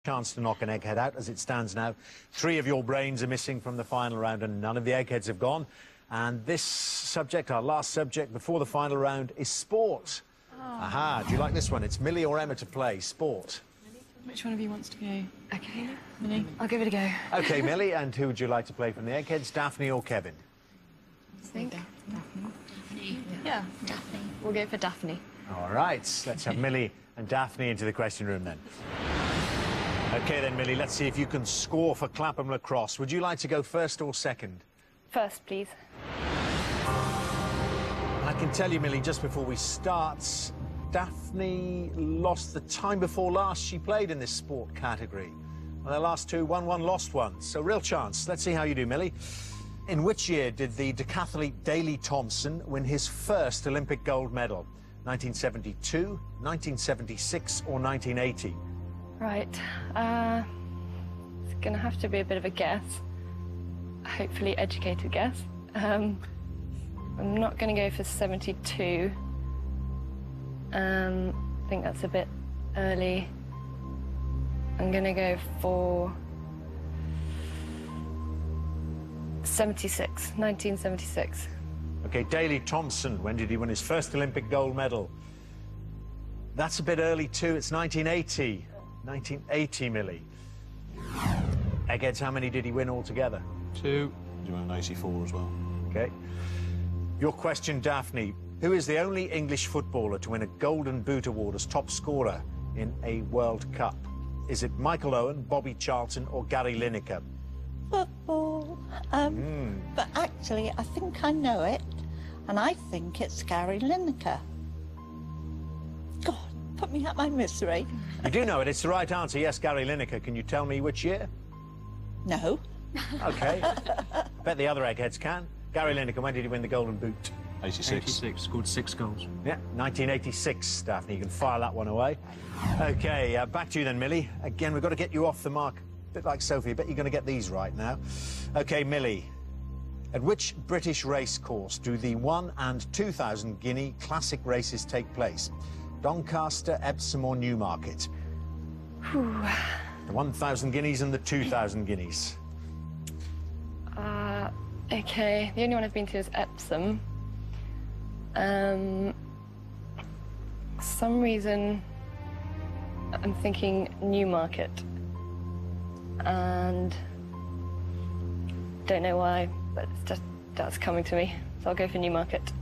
chance to knock an Egghead out as it stands now. 3 of your brains are missing from the final round and none of the Eggheads have gone. And this subject, our last subject before the final round, is sport. Oh. Aha, do you like this one? It's Millie or Emma to play, sport. Which one of you wants to go? Okay, Millie. I'll give it a go. OK, Millie, and who would you like to play from the Eggheads, Daphne or Kevin? I think Daphne. Yeah, Daphne. We'll go for Daphne. All right, let's have Millie and Daphne into the question room then. OK then, Millie, let's see if you can score for Clapham Lacrosse. Would you like to go first or second? First, please. I can tell you, Millie, just before we start, Daphne lost the time before last she played in this sport category. Well, their last 2 won 1, lost 1. So real chance. Let's see how you do, Millie. In which year did the decathlete Daley Thompson win his first Olympic gold medal? 1972, 1976 or 1980? Right. It's going to have to be a bit of a guess. Hopefully educated guess. I'm not going to go for 72. I think that's a bit early. I'm going to go for 1976. OK, Daley Thompson, when did he win his first Olympic gold medal? That's a bit early too, it's 1980. 1980, Millie. Eggheads, how many did he win altogether? 2. He won 84 as well. OK. Your question, Daphne. Who is the only English footballer to win a Golden Boot award as top scorer in a World Cup? Is it Michael Owen, Bobby Charlton or Gary Lineker? Football. But actually, I think I know it, and I think it's Gary Lineker. God, put me out my misery. You do know it. It's the right answer. Yes, Gary Lineker. Can you tell me which year? No. OK. Bet the other Eggheads can. Gary Lineker, when did he win the Golden Boot? 86. 86, scored 6 goals. Yeah, 1986, Daphne. You can file that one away. OK, back to you then, Millie. Again, we've got to get you off the mark. A bit like Sophie. I bet you're going to get these right now. OK, Millie. At which British race course do the 1 and 2,000 guinea classic races take place? Doncaster, Epsom or Newmarket? Whew. The 1,000 guineas and the 2,000 guineas. OK. The only one I've been to is Epsom. For some reason, I'm thinking Newmarket. And don't know why, but it's just that's coming to me. So I'll go for Newmarket.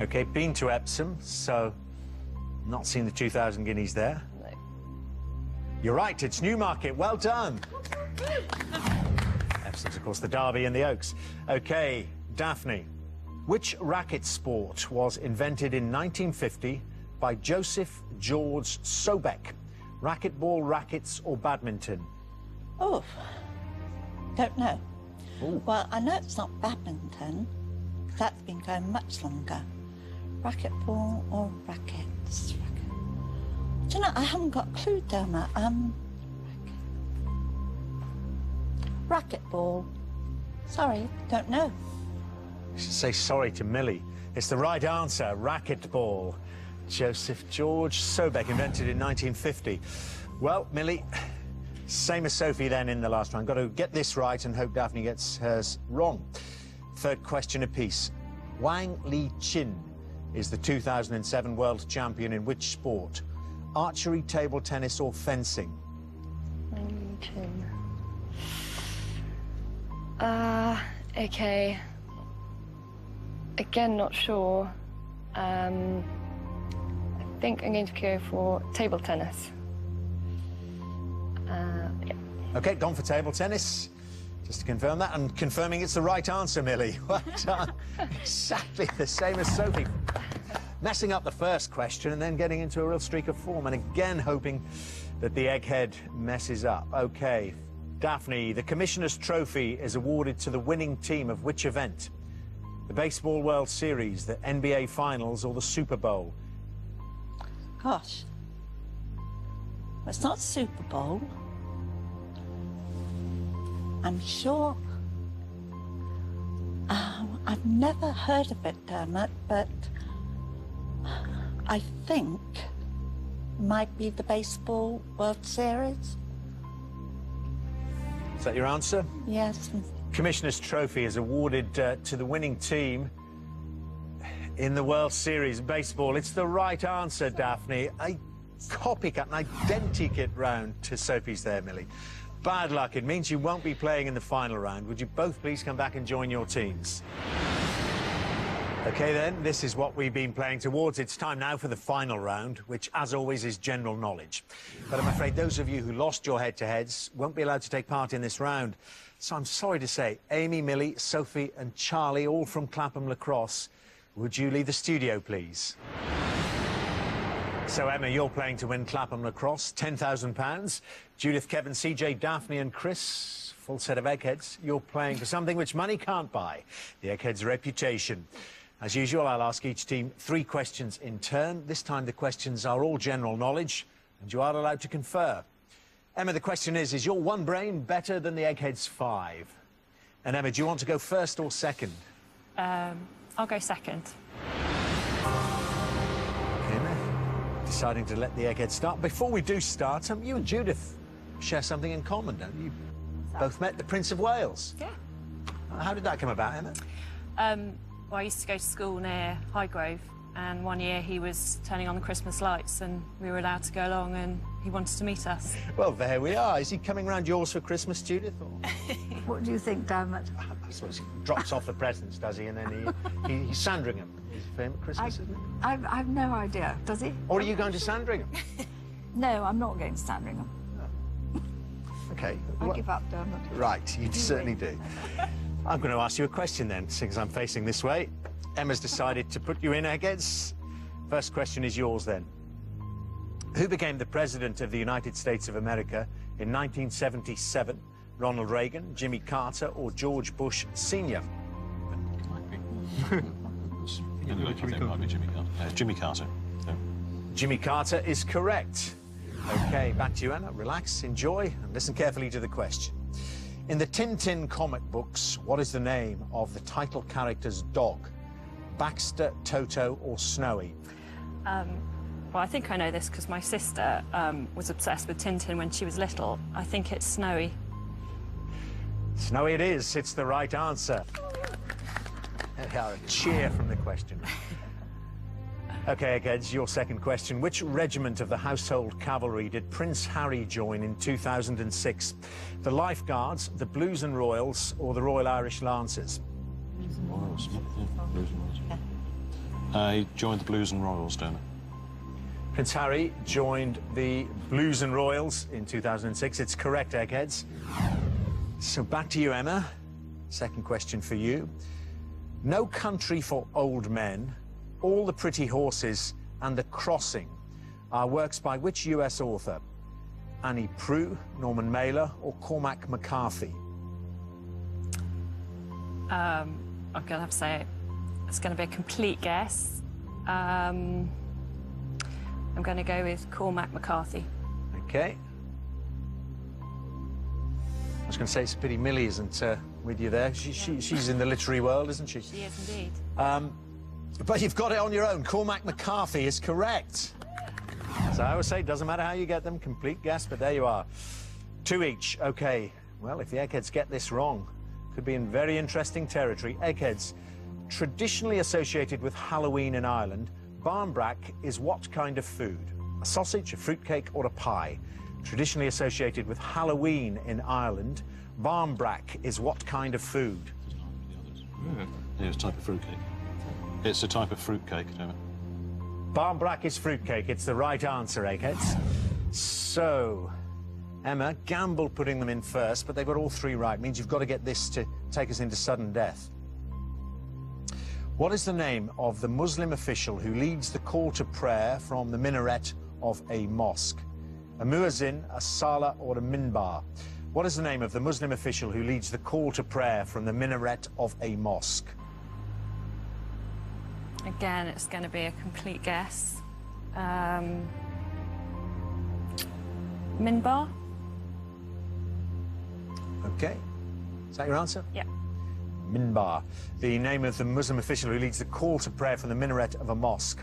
OK, been to Epsom, so not seen the 2,000 guineas there. No. You're right, it's Newmarket. Well done. Epsom's, of course, the Derby and the Oaks. OK, Daphne. Which racket sport was invented in 1950 by Joseph George Sobek? Racquetball, rackets or badminton? Oh, don't know. Ooh. Well, I know it's not badminton. That's been going much longer. Racquetball or rackets? Do you know, I haven't got a clue, Dermot. Racquetball. Sorry, don't know. You should say sorry to Millie. It's the right answer, racquetball. Joseph George Sobek, invented in 1950. Well, Millie, same as Sophie then in the last round. Got to get this right and hope Daphne gets hers wrong. Third question apiece. Wang Li Chin is the 2007 world champion in which sport? Archery, table tennis or fencing? OK. Again, not sure. I think I'm going to go for table tennis. Yeah. OK, gone for table tennis. Just to confirm that, and confirming it's the right answer, Millie. Well done. Exactly the same as Sophie. Messing up the first question and then getting into a real streak of form, and again hoping that the Egghead messes up. OK, Daphne, the Commissioner's Trophy is awarded to the winning team of which event? The Baseball World Series, the NBA Finals or the Super Bowl? Gosh. It's not Super Bowl. I'm sure. I've never heard of it, Dermot, but I think might be the Baseball World Series. that your answer? Yes. Commissioner's Trophy is awarded to the winning team in the World Series of Baseball. It's the right answer, Daphne. A copycat, an identikit round to Sophie's there, Millie. Bad luck. It means you won't be playing in the final round. Would you both please come back and join your teams? OK, then, this is what we've been playing towards. It's time now for the final round, which, as always, is general knowledge. But I'm afraid those of you who lost your head-to-heads won't be allowed to take part in this round. So I'm sorry to say, Amy, Millie, Sophie and Charlie, all from Clapham Lacrosse, would you leave the studio, please? So, Emma, you're playing to win Clapham Lacrosse, £10,000. Judith, Kevin, CJ, Daphne and Chris, full set of Eggheads. You're playing for something which money can't buy, the Egghead's reputation. As usual, I'll ask each team 3 questions in turn. This time the questions are all general knowledge, and you are allowed to confer. Emma, the question is your one brain better than the Egghead's 5? And Emma, do you want to go first or second? I'll go second. Emma, deciding to let the Egghead start. Before we do start, you and Judith share something in common, don't you? Both met the Prince of Wales. Yeah. How did that come about, Emma? Well, I used to go to school near Highgrove, and one year he was turning on the Christmas lights and we were allowed to go along and he wanted to meet us. Well, there we are. Is he coming round yours for Christmas, Judith? Or... What do you think, Dermot? I suppose he drops off the presents, does he? And then he's Sandringham. He's for him at Christmas, isn't it? I've no idea. Does he? Or are you going to Sandringham? No, I'm not going to Sandringham. OK. I give up, Dermot. Right, you certainly do. I'm going to ask you a question then, since I'm facing this way. Emma's decided to put you in, Eggheads. First question is yours then. Who became the President of the United States of America in 1977? Ronald Reagan, Jimmy Carter or George Bush Sr.? Jimmy Carter. Yeah. Jimmy Carter is correct. OK, back to you, Emma. Relax, enjoy, and listen carefully to the question. In the Tintin comic books, what is the name of the title character's dog? Baxter, Toto or Snowy? Well, I think I know this because my sister was obsessed with Tintin when she was little. I think it's Snowy. Snowy it is. It's the right answer. There we are, a cheer from the question. OK, Eggheads, your second question. Which regiment of the Household Cavalry did Prince Harry join in 2006? The Life Guards, the Blues and Royals, or the Royal Irish Lancers? Royals. Yeah, Blues and Royals. He joined the Blues and Royals, don't he? Prince Harry joined the Blues and Royals in 2006. It's correct, Eggheads. So back to you, Emma. Second question for you. No Country for Old Men, All the Pretty Horses and The Crossing are works by which US author? Annie Proulx, Norman Mailer or Cormac McCarthy? I'm going to have to say it's going to be a complete guess. I'm going to go with Cormac McCarthy. OK. I was going to say it's a pity Millie isn't with you there. She's in the literary world, isn't she? She is indeed. But you've got it on your own. Cormac McCarthy is correct. As I always say, it doesn't matter how you get them. Complete guess, but there you are. 2 each. OK. Well, if the Eggheads get this wrong, could be in very interesting territory. Eggheads, traditionally associated with Halloween in Ireland, barmbrack is what kind of food? A sausage, a fruitcake or a pie? Traditionally associated with Halloween in Ireland, barmbrack is what kind of food? Yeah, it's a type of fruitcake. It's a type of fruitcake, don't it? Barmbrack is fruitcake. It's the right answer, Eggheads. So, Emma, gamble putting them in first, but they've got all 3 right. Means you've got to get this to take us into sudden death. What is the name of the Muslim official who leads the call to prayer from the minaret of a mosque? A muezzin, a salah or a minbar? What is the name of the Muslim official who leads the call to prayer from the minaret of a mosque? Again, it's going to be a complete guess. Minbar? OK. Is that your answer? Yeah. Minbar, the name of the Muslim official who leads the call to prayer from the minaret of a mosque,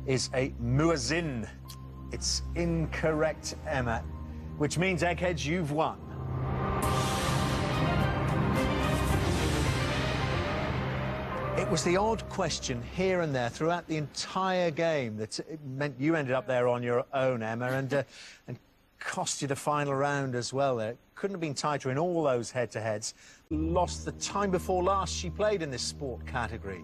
is a muezzin. It's incorrect, Emma, which means, Eggheads, you've won. It was the odd question here and there throughout the entire game that meant you ended up there on your own, Emma, and cost you the final round as well there. Couldn't have been tighter in all those head-to-heads. Lost the time before last she played in this sport category.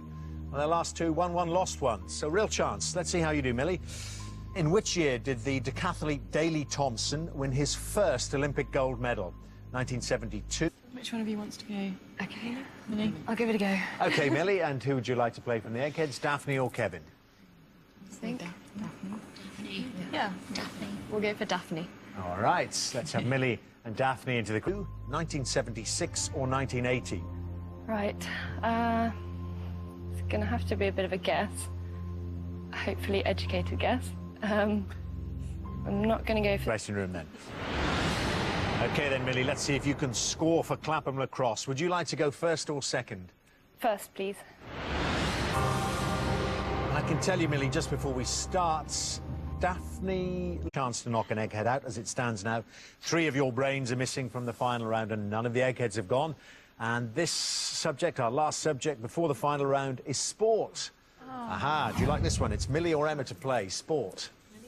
Well, their last two, won one, lost one. So real chance. Let's see how you do, Millie. In which year did the decathlete Daley Thompson win his first Olympic gold medal? 1972. Which one of you wants to go? Okay, Millie? I'll give it a go. OK, Millie, and who would you like to play from the Eggheads, Daphne or Kevin? I think. Daphne. Yeah, Daphne. we'll go for Daphne. All right, let's have Millie and Daphne into the crew. 1976 or 1980? Right, it's gonna have to be a bit of a guess. Hopefully educated guess. I'm not gonna go for... Dressing room then. OK then, Millie, let's see if you can score for Clapham Lacrosse. Would you like to go first or second? First, please. I can tell you, Millie, just before we start, Daphne, chance to knock an Egghead out as it stands now. 3 of your brains are missing from the final round and none of the Eggheads have gone. And this subject, our last subject before the final round, is sport. Oh. Aha, do you like this one? It's Millie or Emma to play, sport.